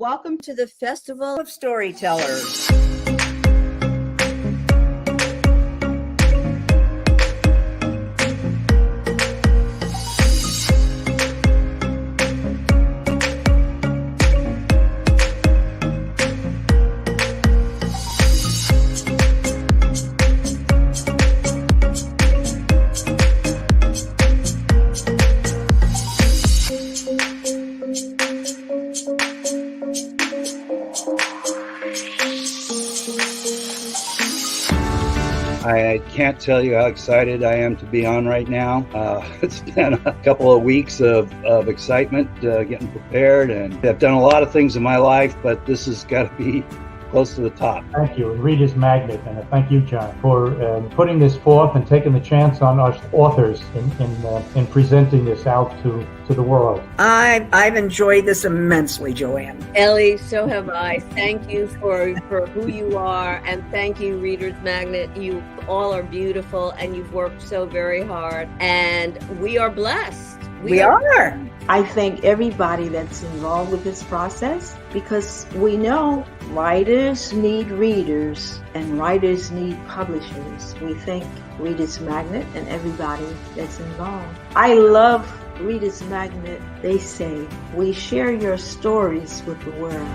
Welcome to the Festival of Storytellers. I can't tell you how excited I am to be on right now. It's been a couple of weeks of excitement getting prepared, and I've done a lot of things in my life, but this has got to be close to the top. Thank you, and Reader's Magnet, and thank you, John, for putting this forth and taking the chance on us authors in presenting this out to the world. I've enjoyed this immensely, Joanne. Ellie, so have I. Thank you for who you are, and thank you, Reader's Magnet. You all are beautiful, and you've worked so very hard, and we are blessed. We are. I thank everybody that's involved with this process, because we know writers need readers and writers need publishers. We thank Reader's Magnet and everybody that's involved. I love Reader's Magnet. They say, we share your stories with the world.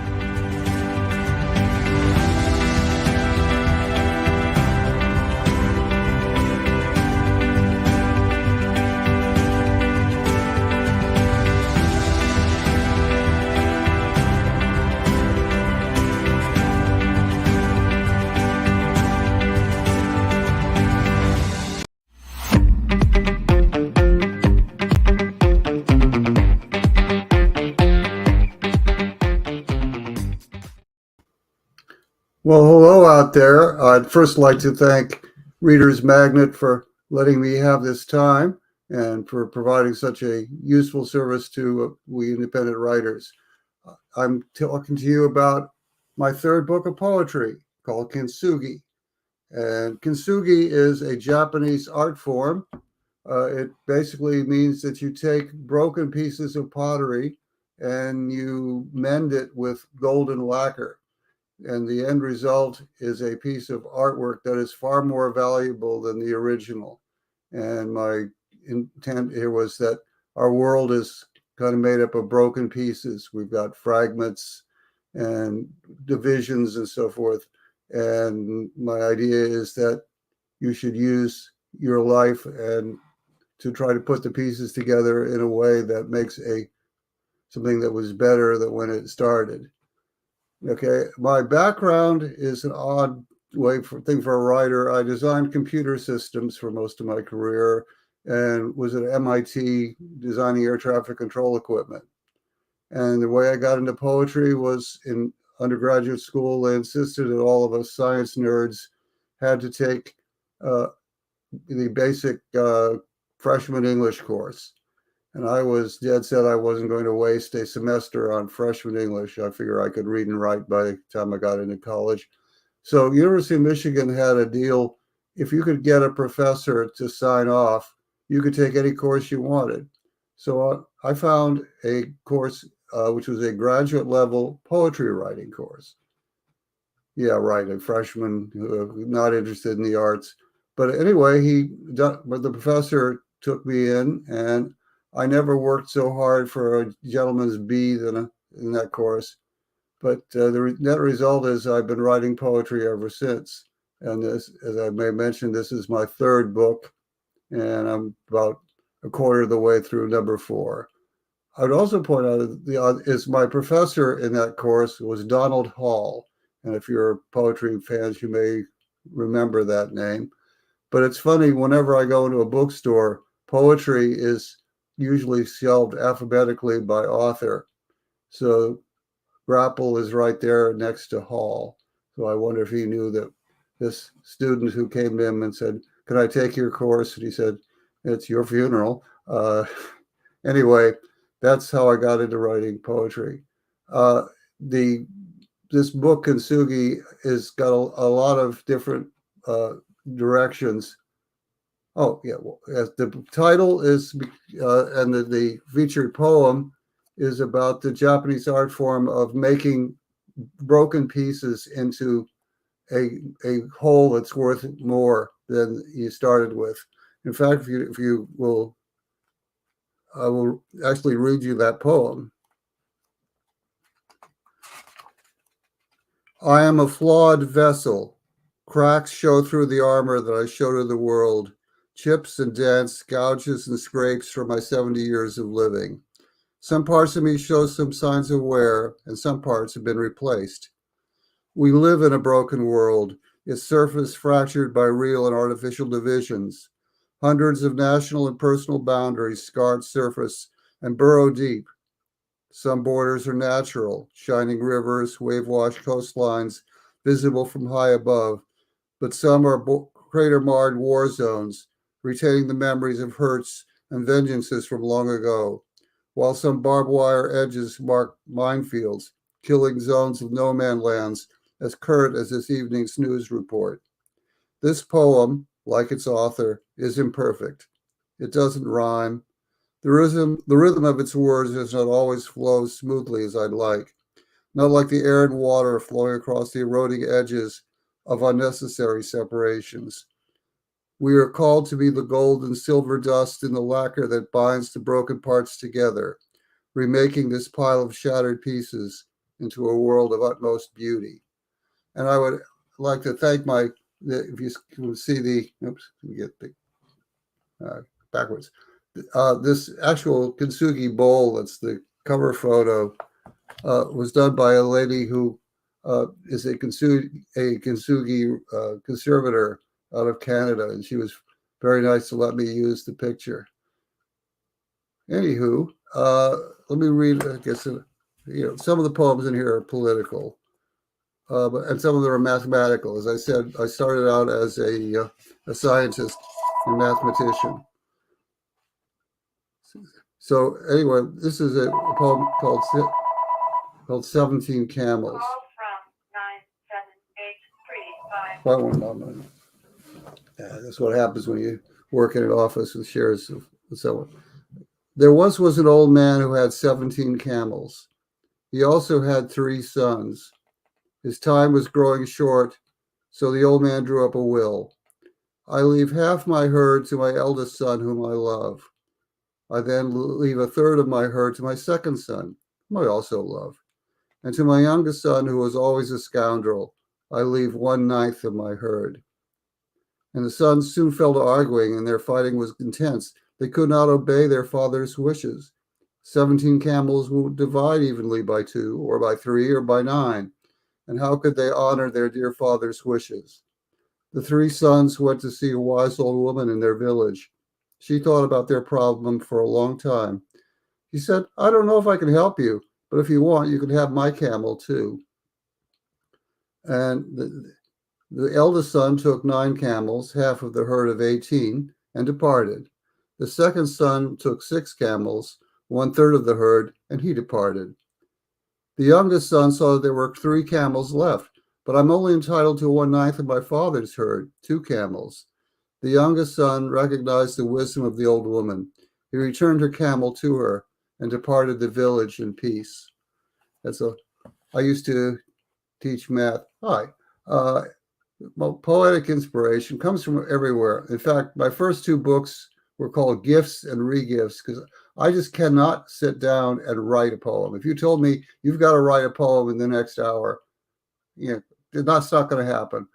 Well, hello out there. I'd first like to thank Reader's Magnet for letting me have this time and for providing such a useful service to we independent writers. I'm talking to you about my third book of poetry called Kintsugi. And Kintsugi is a Japanese art form. It basically means that you take broken pieces of pottery and you mend it with golden lacquer. And the end result is a piece of artwork that is far more valuable than the original. And my intent here was that our world is kind of made up of broken pieces. We've got fragments and divisions and so forth. And my idea is that you should use your life and to try to put the pieces together in a way that makes something that was better than when it started. Okay, my background is an odd thing for a writer. I designed computer systems for most of my career and was at MIT designing air traffic control equipment. And the way I got into poetry was in undergraduate school. They insisted that all of us science nerds had to take the basic freshman English course. And I was dead set I wasn't going to waste a semester on freshman English. I figure I could read and write by the time I got into college. So University of Michigan had a deal. If you could get a professor to sign off, you could take any course you wanted. So I found a course which was a graduate level poetry writing course. Yeah, right, a freshman not interested in the arts. But anyway, the professor took me in, and I never worked so hard for a gentleman's B in that course. But the net result is I've been writing poetry ever since. And this, as I may mention, this is my third book, and I'm about a quarter of the way through number 4. I would also point out is my professor in that course was Donald Hall. And if you're poetry fans, you may remember that name. But it's funny, whenever I go into a bookstore, poetry is usually shelved alphabetically by author. So Grappel is right there next to Hall. So I wonder if he knew that this student who came to him and said, "Can I take your course?" And he said, "It's your funeral." Anyway, that's how I got into writing poetry. This book, Kintsugi, has got a lot of different directions. Oh, yeah. Well, the title is, and the featured poem is about the Japanese art form of making broken pieces into a whole that's worth more than you started with. In fact, if you will, I will actually read you that poem. I am a flawed vessel. Cracks show through the armor that I show to the world. Chips and dents, gouges and scrapes from my 70 years of living. Some parts of me show some signs of wear, and some parts have been replaced. We live in a broken world, its surface fractured by real and artificial divisions. Hundreds of national and personal boundaries scarred surface and burrow deep. Some borders are natural, shining rivers, wave-washed coastlines, visible from high above, but some are crater-marred war zones, retaining the memories of hurts and vengeances from long ago, while some barbed wire edges mark minefields, killing zones of no-man lands as current as this evening's news report. This poem, like its author, is imperfect. It doesn't rhyme. The rhythm of its words does not always flow smoothly as I'd like, not like the air and water flowing across the eroding edges of unnecessary separations. We are called to be the gold and silver dust in the lacquer that binds the broken parts together, remaking this pile of shattered pieces into a world of utmost beauty. And I would like to thank if you can see let me get backwards. This actual kintsugi bowl, that's the cover photo, was done by a lady who is a kintsugi conservator out of Canada, and she was very nice to let me use the picture. Anywho, let me read. I guess some of the poems in here are political, and some of them are mathematical. As I said, I started out as a scientist and mathematician. So anyway, this is a poem called 17 Camels. One moment. That's what happens when you work in an office with shares of someone. There once was an old man who had 17 camels. He also had 3 sons. His time was growing short, so the old man drew up a will. I leave half my herd to my eldest son, whom I love. I then leave a third of my herd to my second son, whom I also love. And to my youngest son, who was always a scoundrel, I leave 1/9 of my herd. And the sons soon fell to arguing, and their fighting was intense. They could not obey their father's wishes. 17 camels would divide evenly by 2, or by 3, or by 9. And how could they honor their dear father's wishes? The 3 sons went to see a wise old woman in their village. She thought about their problem for a long time. He said, I don't know if I can help you, but if you want, you can have my camel too. And the eldest son took 9 camels, half of the herd of 18, and departed. The second son took 6 camels, 1/3 of the herd, and he departed. The youngest son saw that there were 3 camels left, but I'm only entitled to 1/9 of my father's herd, 2 camels. The youngest son recognized the wisdom of the old woman. He returned her camel to her and departed the village in peace. I used to teach math. Hi. Well, poetic inspiration comes from everywhere. In fact, my first 2 books were called Gifts and Regifts because I just cannot sit down and write a poem. If you told me you've got to write a poem in the next hour, it's not going to happen.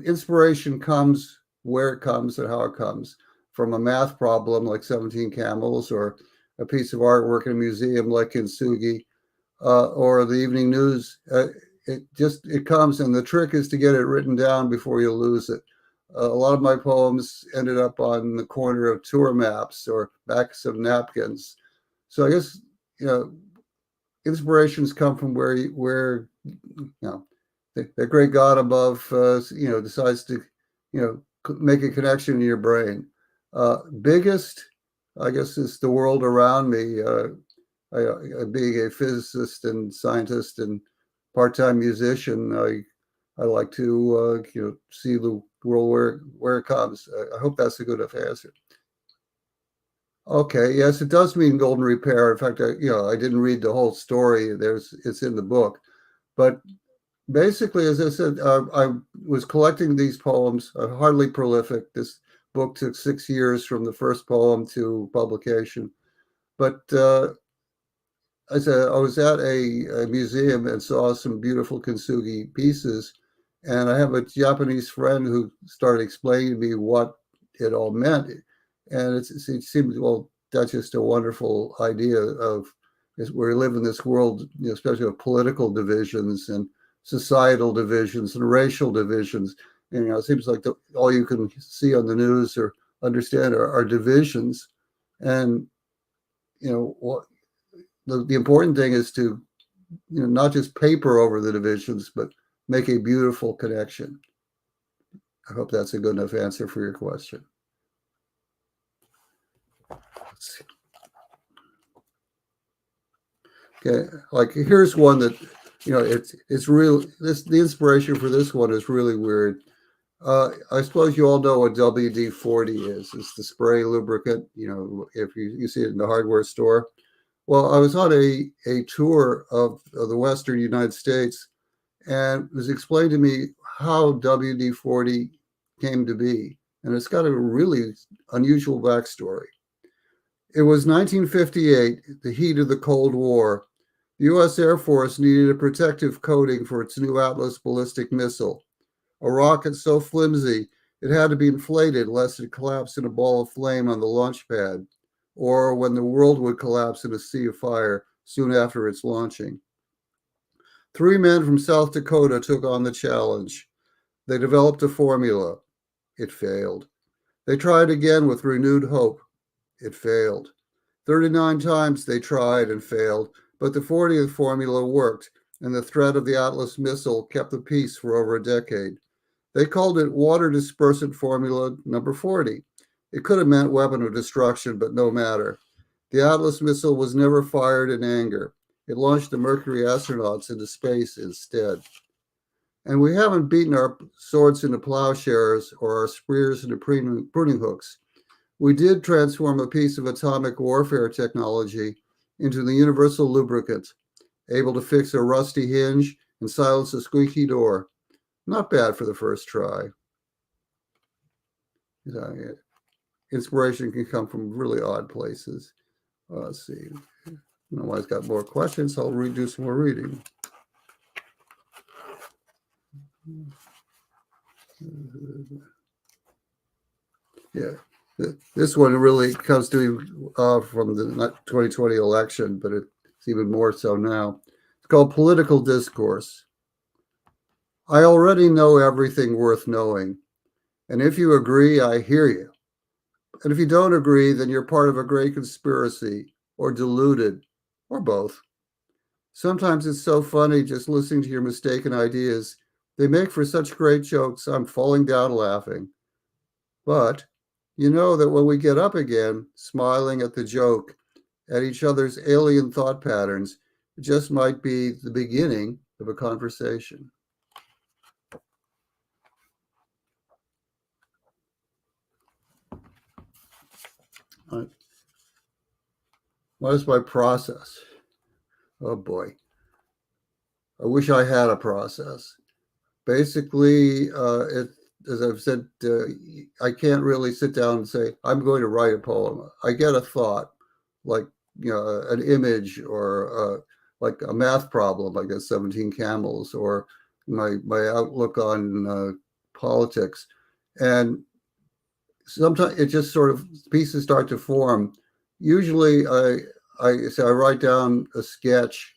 Inspiration comes where it comes and how it comes, from a math problem like 17 camels, or a piece of artwork in a museum like Kintsugi, or the evening news. It comes, and the trick is to get it written down before you lose it. A lot of my poems ended up on the corner of tour maps or backs of napkins. So I guess inspirations come from where the great God above decides to make a connection in your brain. Biggest, I guess, is the world around me. Being a physicist and scientist and part-time musician, I like to see the world where it comes. I hope that's a good enough answer. Okay, yes, it does mean golden repair. In fact, I didn't read the whole story. It's in the book, but basically, as I said, I was collecting these poems, hardly prolific. This book took 6 years from the first poem to publication. But I was at a museum and saw some beautiful kintsugi pieces. And I have a Japanese friend who started explaining to me what it all meant. And it seemed, well, that's just a wonderful idea of is we live in this world, especially of political divisions and societal divisions and racial divisions. And, it seems like all you can see on the news or understand are divisions. And, what the important thing is to, not just paper over the divisions, but make a beautiful connection. I hope that's a good enough answer for your question. Let's see. Okay, like here's one that, it's real. The inspiration for this one is really weird. I suppose you all know what WD-40 is. It's the spray lubricant. If you see it in the hardware store. Well, I was on a tour of the Western United States, and it was explained to me how WD-40 came to be. And it's got a really unusual backstory. It was 1958, the heat of the Cold War. The U.S. Air Force needed a protective coating for its new Atlas ballistic missile, a rocket so flimsy it had to be inflated lest it collapse in a ball of flame on the launch pad, or when the world would collapse in a sea of fire soon after its launching. 3 men from South Dakota took on the challenge. They developed a formula. It failed. They tried again with renewed hope. It failed. 39 times they tried and failed, but the 40th formula worked, and the threat of the Atlas missile kept the peace for over a decade. They called it water dispersant formula number 40. It could have meant weapon of destruction, but no matter. The Atlas missile was never fired in anger. It launched the Mercury astronauts into space instead. And we haven't beaten our swords into plowshares or our spears into pruning hooks. We did transform a piece of atomic warfare technology into the universal lubricant, able to fix a rusty hinge and silence a squeaky door. Not bad for the first try. Inspiration can come from really odd places. Let's see. Nobody's got more questions. I'll do some more reading. Yeah. This one really comes to me from the 2020 election, but it's even more so now. It's called Political Discourse. I already know everything worth knowing. And if you agree, I hear you. And if you don't agree, then you're part of a great conspiracy, or deluded, or both. Sometimes it's so funny just listening to your mistaken ideas. They make for such great jokes, I'm falling down laughing. But you know that when we get up again, smiling at the joke, at each other's alien thought patterns, it just might be the beginning of a conversation. What is my process? Oh boy. I wish I had a process. Basically, as I've said, I can't really sit down and say, I'm going to write a poem. I get a thought, like, an image, or like a math problem, like a 17 camels, or my outlook on politics. And sometimes it just sort of, pieces start to form. Usually I write down a sketch,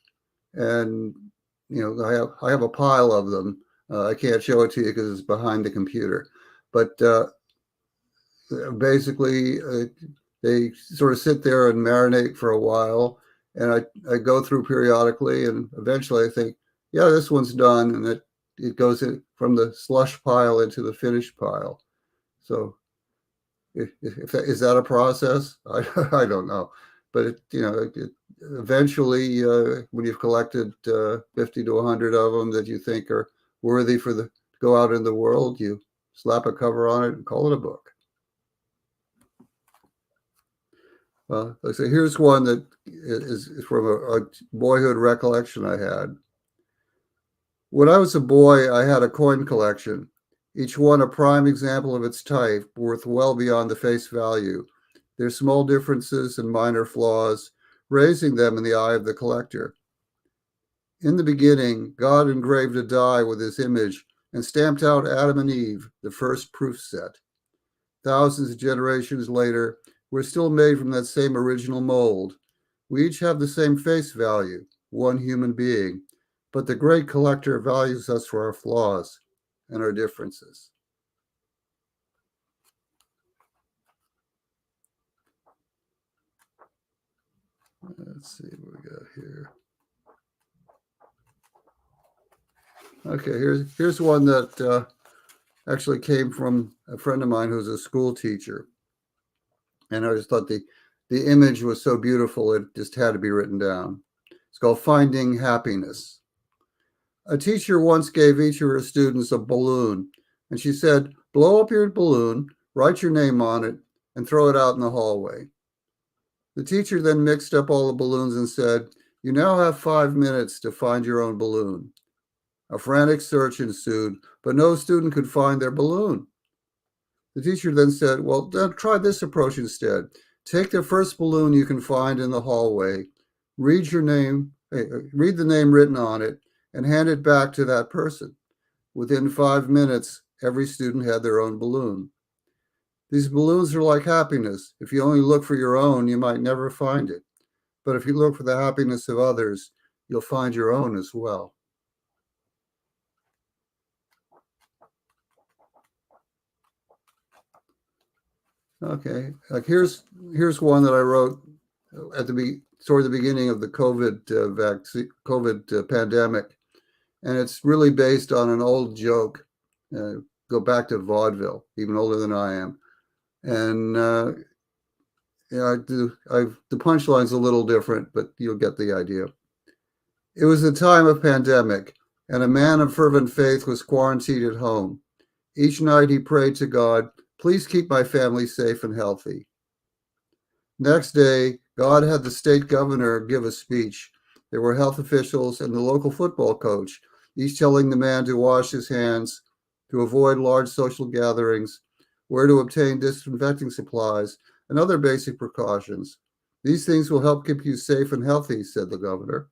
and I have a pile of them. I can't show it to you because it's behind the computer, but basically they sort of sit there and marinate for a while, and I go through periodically, and eventually I think, yeah, this one's done, and it goes in from the slush pile into the finished pile. So is that a process? I don't know, but eventually, when you've collected 50 to 100 of them that you think are worthy to go out in the world, you slap a cover on it and call it a book. Let's say here's one that is from a boyhood recollection I had. When I was a boy, I had a coin collection, each one a prime example of its type, worth well beyond the face value. Their small differences and minor flaws, raising them in the eye of the collector. In the beginning, God engraved a die with his image and stamped out Adam and Eve, the first proof set. Thousands of generations later, we're still made from that same original mold. We each have the same face value, one human being, but the great collector values us for our flaws and our differences. Let's see what we got here. Okay, here's one that actually came from a friend of mine who's a school teacher. And I just thought the image was so beautiful, it just had to be written down. It's called Finding Happiness. A teacher once gave each of her students a balloon, and she said, blow up your balloon, write your name on it, and throw it out in the hallway. The teacher then mixed up all the balloons and said, you now have 5 minutes to find your own balloon. A frantic search ensued, but no student could find their balloon. The teacher then said, well, then try this approach instead. Take the first balloon you can find in the hallway, read the name written on it, and hand it back to that person. Within 5 minutes, every student had their own balloon. These balloons are like happiness. If you only look for your own, you might never find it. But if you look for the happiness of others, you'll find your own as well. Okay, like here's one that I wrote toward the beginning of the COVID pandemic, and it's really based on an old joke. Go back to vaudeville, even older than I am, and the punchline's a little different, but you'll get the idea. It was a time of pandemic, and a man of fervent faith was quarantined at home. Each night he prayed to God, please keep my family safe and healthy. Next day, God had the state governor give a speech. There were health officials and the local football coach, each telling the man to wash his hands, to avoid large social gatherings, where to obtain disinfecting supplies, and other basic precautions. These things will help keep you safe and healthy, said the governor.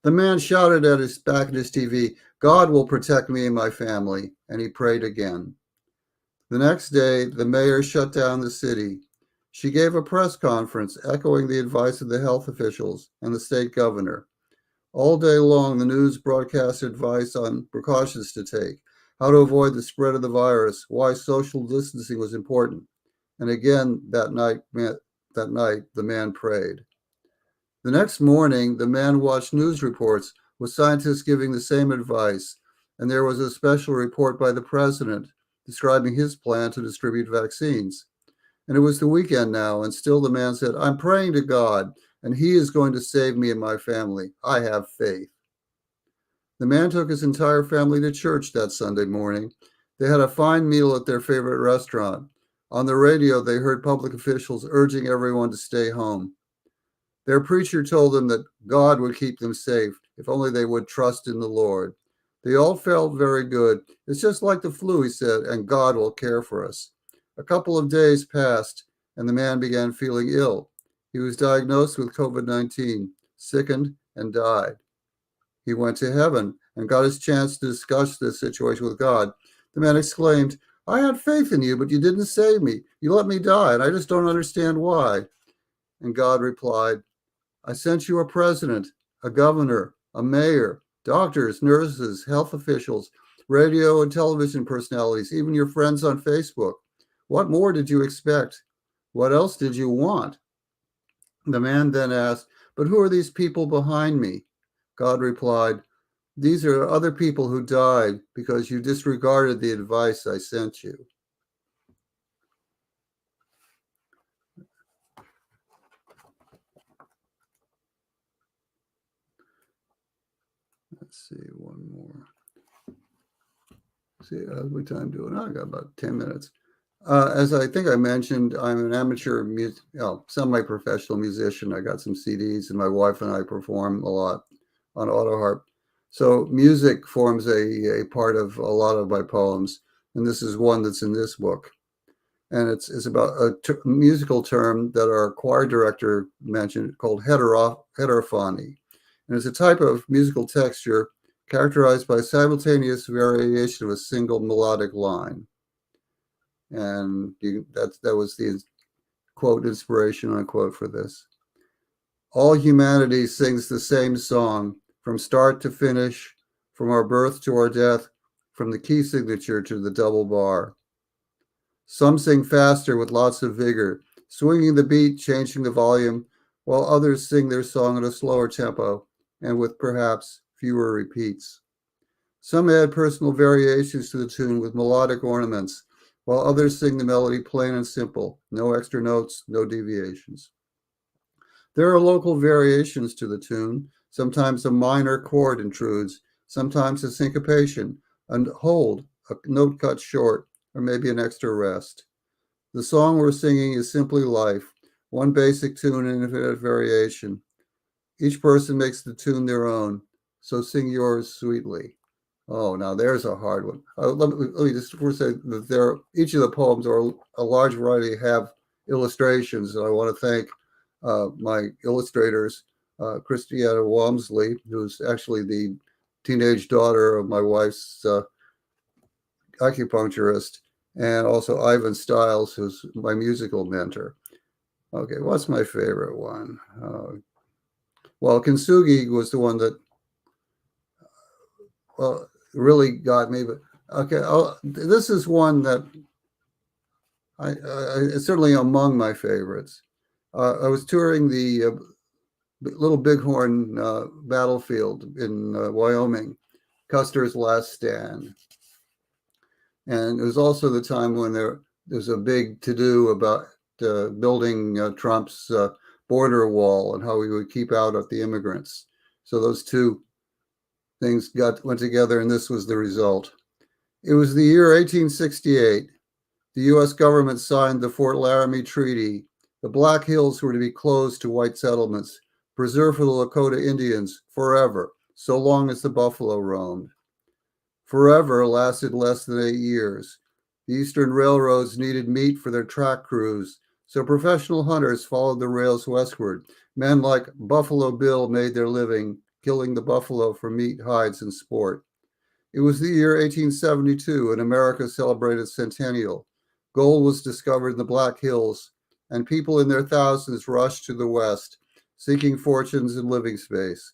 The man shouted at his back at his TV, God will protect me and my family, and he prayed again. The next day, the mayor shut down the city. She gave a press conference echoing the advice of the health officials and the state governor. All day long, the news broadcast advice on precautions to take, how to avoid the spread of the virus, why social distancing was important. And again, that night, the man prayed. The next morning, the man watched news reports with scientists giving the same advice, and there was a special report by the president describing his plan to distribute vaccines. And it was the weekend now, and still the man said, I'm praying to God, and he is going to save me and my family. I have faith. The man took his entire family to church that Sunday morning. They had a fine meal at their favorite restaurant. On the radio, they heard public officials urging everyone to stay home. Their preacher told them that God would keep them safe if only they would trust in the Lord. They all felt very good. It's just like the flu, he said, and God will care for us. A couple of days passed, and the man began feeling ill. He was diagnosed with COVID-19, sickened, and died. He went to heaven and got his chance to discuss this situation with God. The man exclaimed, I had faith in you, but you didn't save me. You let me die, and I just don't understand why. And God replied, I sent you a president, a governor, a mayor, doctors, nurses, health officials, radio and television personalities, even your friends on Facebook. What more did you expect? What else did you want? The man then asked, but who are these people behind me? God replied, these are other people who died because you disregarded the advice I sent you. Let's see, one more. See, how's my time doing? I got about 10 minutes. As I think I mentioned, I'm an amateur, semi-professional musician. I got some CDs, and my wife and I perform a lot on auto harp. So music forms a part of a lot of my poems, and this is one that's in this book. And it's about a musical term that our choir director mentioned called heterophony. And it's a type of musical texture characterized by simultaneous variation of a single melodic line. And that was the quote inspiration unquote for this. All humanity sings the same song from start to finish, from our birth to our death, from the key signature to the double bar. Some sing faster with lots of vigor, swinging the beat, changing the volume, while others sing their song at a slower tempo and with perhaps fewer repeats. Some add personal variations to the tune with melodic ornaments, while others sing the melody plain and simple, no extra notes, no deviations. There are local variations to the tune. Sometimes a minor chord intrudes, sometimes a syncopation, a hold, a note cut short, or maybe an extra rest. The song we're singing is simply life, one basic tune and infinite variation. Each person makes the tune their own, so sing yours sweetly. Oh, now there's a hard one. Let me just first say that each of the poems or a large variety have illustrations, and I want to thank my illustrators, Christiana Walmsley, who's actually the teenage daughter of my wife's acupuncturist, and also Ivan Stiles, who's my musical mentor. Okay, what's my favorite one? Well, Kintsugi was the one that really got me. But okay, this is one that it's certainly among my favorites. I was touring the Little Bighorn battlefield in Wyoming, Custer's Last Stand. And it was also the time when there was a big to-do about building Trump's border wall and how we would keep out the immigrants. So those two things went together, and this was the result. It was the year 1868. The U.S. government signed the Fort Laramie Treaty. The Black Hills were to be closed to white settlements, preserved for the Lakota Indians forever, so long as the buffalo roamed. Forever lasted less than 8 years. The Eastern railroads needed meat for their track crews, so professional hunters followed the rails westward. Men like Buffalo Bill made their living, killing the buffalo for meat, hides, and sport. It was the year 1872, and America celebrated centennial. Gold was discovered in the Black Hills, and people in their thousands rushed to the west, seeking fortunes and living space.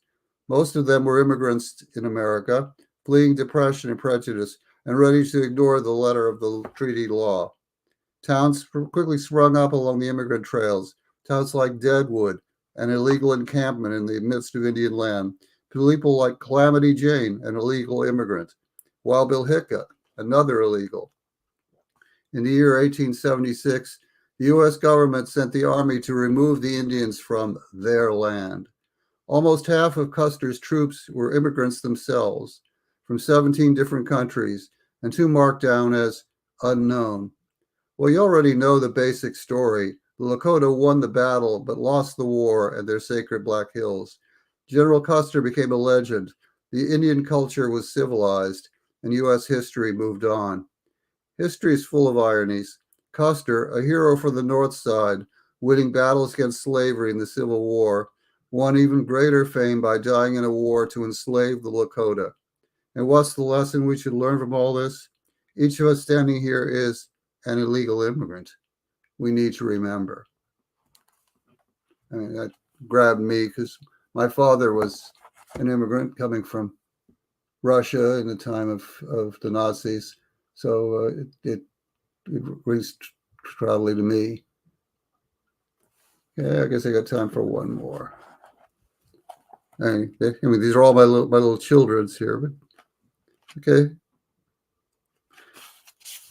Most of them were immigrants in America, fleeing depression and prejudice, and ready to ignore the letter of the treaty law. Towns quickly sprung up along the immigrant trails, towns like Deadwood, an illegal encampment in the midst of Indian land, people like Calamity Jane, an illegal immigrant, Wild Bill Hickok, another illegal. In the year 1876, the U.S. government sent the army to remove the Indians from their land. Almost half of Custer's troops were immigrants themselves from 17 different countries, and 2 marked down as unknown. Well, you already know the basic story. The Lakota won the battle, but lost the war at their sacred Black Hills. General Custer became a legend. The Indian culture was civilized, and U.S. history moved on. History is full of ironies. Custer, a hero for the North Side, winning battles against slavery in the Civil War, won even greater fame by dying in a war to enslave the Lakota. And what's the lesson we should learn from all this? Each of us standing here is an illegal immigrant. We need to remember. I mean, that grabbed me because my father was an immigrant coming from Russia in the time of the Nazis. So it rings proudly to me. Yeah, I guess I got time for one more. I mean, these are all my little children's here, but okay.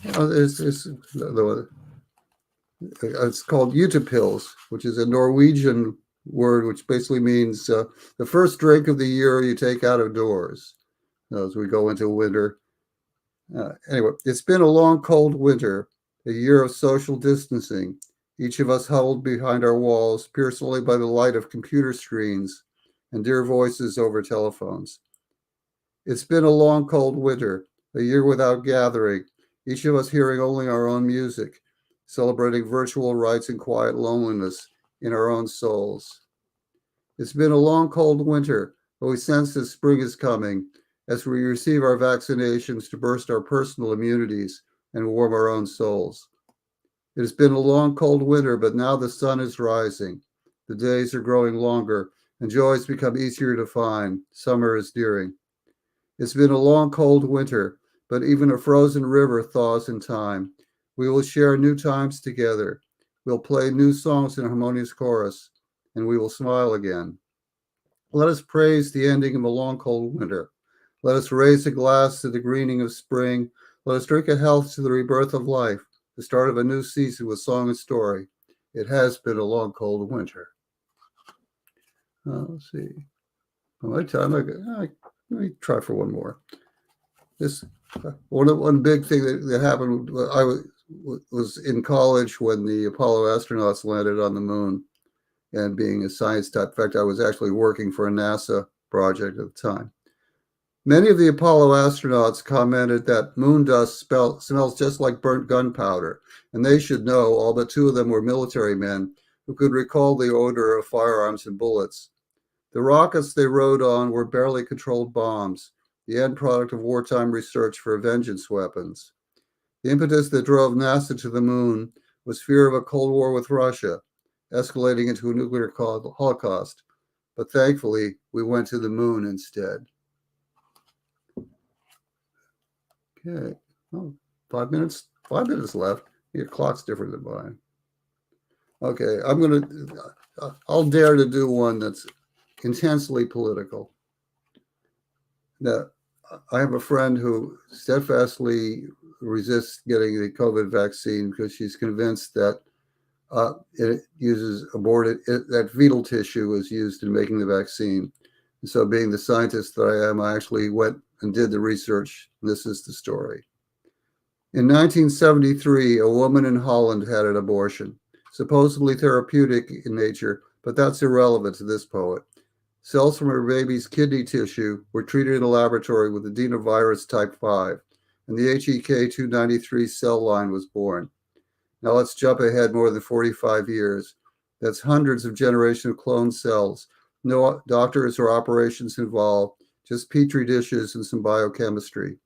It's called Utepils, which is a Norwegian word which basically means the first drink of the year you take out of doors as we go into winter. Anyway, it's been a long, cold winter. a year of social distancing, each of us huddled behind our walls, pierced only by the light of computer screens and dear voices over telephones. It's been a long, cold winter, a year without gathering, each of us hearing only our own music, celebrating virtual rights and quiet loneliness in our own souls. It's been a long, cold winter, but we sense that spring is coming as we receive our vaccinations to burst our personal immunities and warm our own souls. It has been a long, cold winter, but now the sun is rising. The days are growing longer, and joys become easier to find. Summer is nearing. It's been a long, cold winter, but even a frozen river thaws in time. We will share new times together. We'll play new songs in harmonious chorus, and we will smile again. Let us praise the ending of a long, cold winter. Let us raise a glass to the greening of spring. Let us drink a health to the rebirth of life, the start of a new season with song and story. It has been a long, cold winter. Let's see. My time. Let me try for one more. This one big thing that happened. I was in college when the Apollo astronauts landed on the moon, and being a science type. In fact, I was actually working for a NASA project at the time. Many of the Apollo astronauts commented that moon dust smells just like burnt gunpowder, and they should know all but two of them were military men who could recall the odor of firearms and bullets. The rockets they rode on were barely controlled bombs, the end product of wartime research for vengeance weapons. The impetus that drove NASA to the moon was fear of a Cold War with Russia, escalating into a nuclear holocaust. But thankfully, we went to the moon instead. Okay, oh, 5 minutes left. Your clock's different than mine. Okay, I'll dare to do one that's intensely political. Now, I have a friend who steadfastly resists getting the COVID vaccine because she's convinced that it uses that fetal tissue is used in making the vaccine. And so being the scientist that I am, I actually went and did the research. This is the story. In 1973, a woman in Holland had an abortion, supposedly therapeutic in nature, but that's irrelevant to this poet. Cells from her baby's kidney tissue were treated in a laboratory with adenovirus type 5, and the HEK293 cell line was born. Now let's jump ahead more than 45 years. That's hundreds of generations of cloned cells. No doctors or operations involved, just petri dishes and some biochemistry.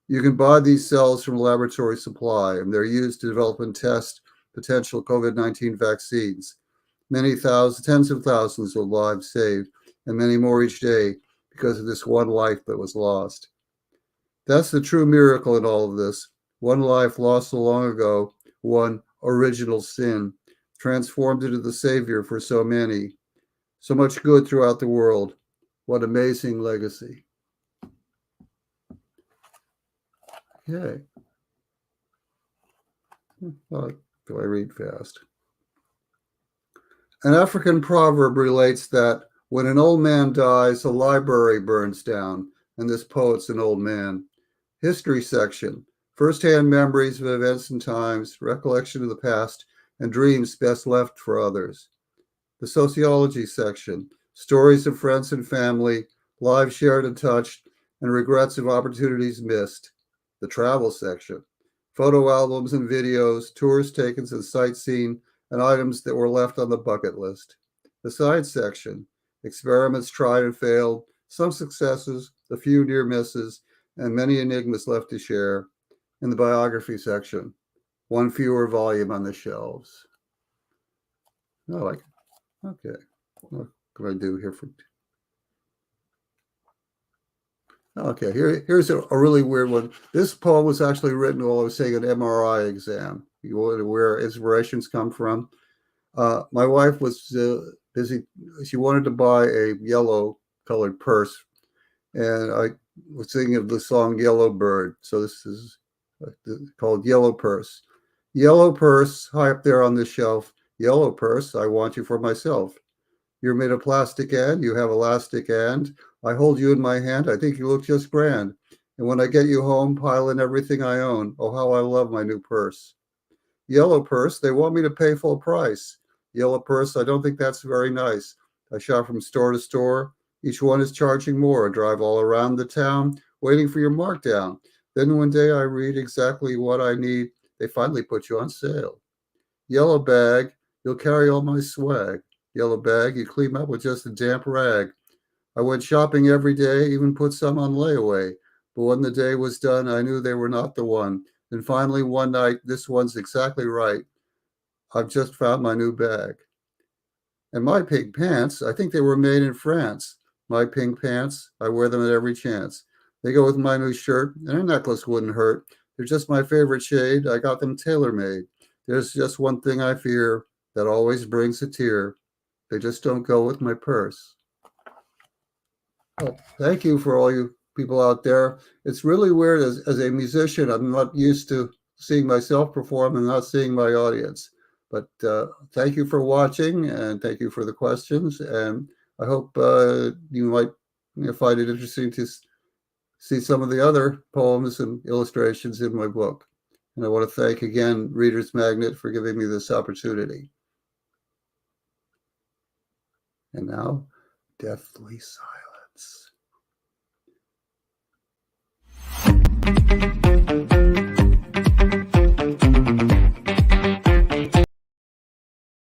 You can buy these cells from laboratory supply, and they're used to develop and test potential COVID-19 vaccines. Tens of thousands of lives saved, and many more each day because of this one life that was lost. That's the true miracle in all of this. One life lost so long ago, one original sin, transformed into the savior for so many. So much good throughout the world. What amazing legacy. Okay. Oh, do I read fast? An African proverb relates that when an old man dies, a library burns down, and this poet's an old man. History section, first-hand memories of events and times, recollection of the past, and dreams best left for others. The sociology section, stories of friends and family, lives shared and touched, and regrets of opportunities missed. The travel section, photo albums and videos, tours taken and sightseeing, and items that were left on the bucket list. The science section, experiments tried and failed, some successes, a few near misses, and many enigmas left to share. In the biography section, one fewer volume on the shelves. Okay. What can I do here for? Okay, here's a really weird one. This poem was actually written while I was taking an MRI exam. You want to where inspirations come from? My wife was busy. She wanted to buy a yellow-colored purse, and I was thinking of the song "Yellow Bird." So this is called "Yellow Purse." Yellow purse, high up there on the shelf. Yellow purse, I want you for myself. You're made of plastic and you have elastic and I hold you in my hand. I think you look just grand. And when I get you home, pile in everything I own. Oh, how I love my new purse. Yellow purse, they want me to pay full price. Yellow purse, I don't think that's very nice. I shop from store to store. Each one is charging more. I drive all around the town waiting for your markdown. Then one day I read exactly what I need. They finally put you on sale. Yellow bag, you'll carry all my swag. Yellow bag, you clean up with just a damp rag. I went shopping every day, even put some on layaway. But when the day was done, I knew they were not the one. Then finally one night, this one's exactly right. I've just found my new bag. And my pink pants, I think they were made in France. My pink pants, I wear them at every chance. They go with my new shirt, and a necklace wouldn't hurt. They're just my favorite shade. I got them tailor-made. There's just one thing I fear that always brings a tear. They just don't go with my purse. Well, thank you for all you people out there. It's really weird as a musician. I'm not used to seeing myself perform and not seeing my audience. But thank you for watching, and thank you for the questions. And I hope you might find it interesting to see some of the other poems and illustrations in my book. And I want to thank again Reader's Magnet for giving me this opportunity. And now, deathly silence.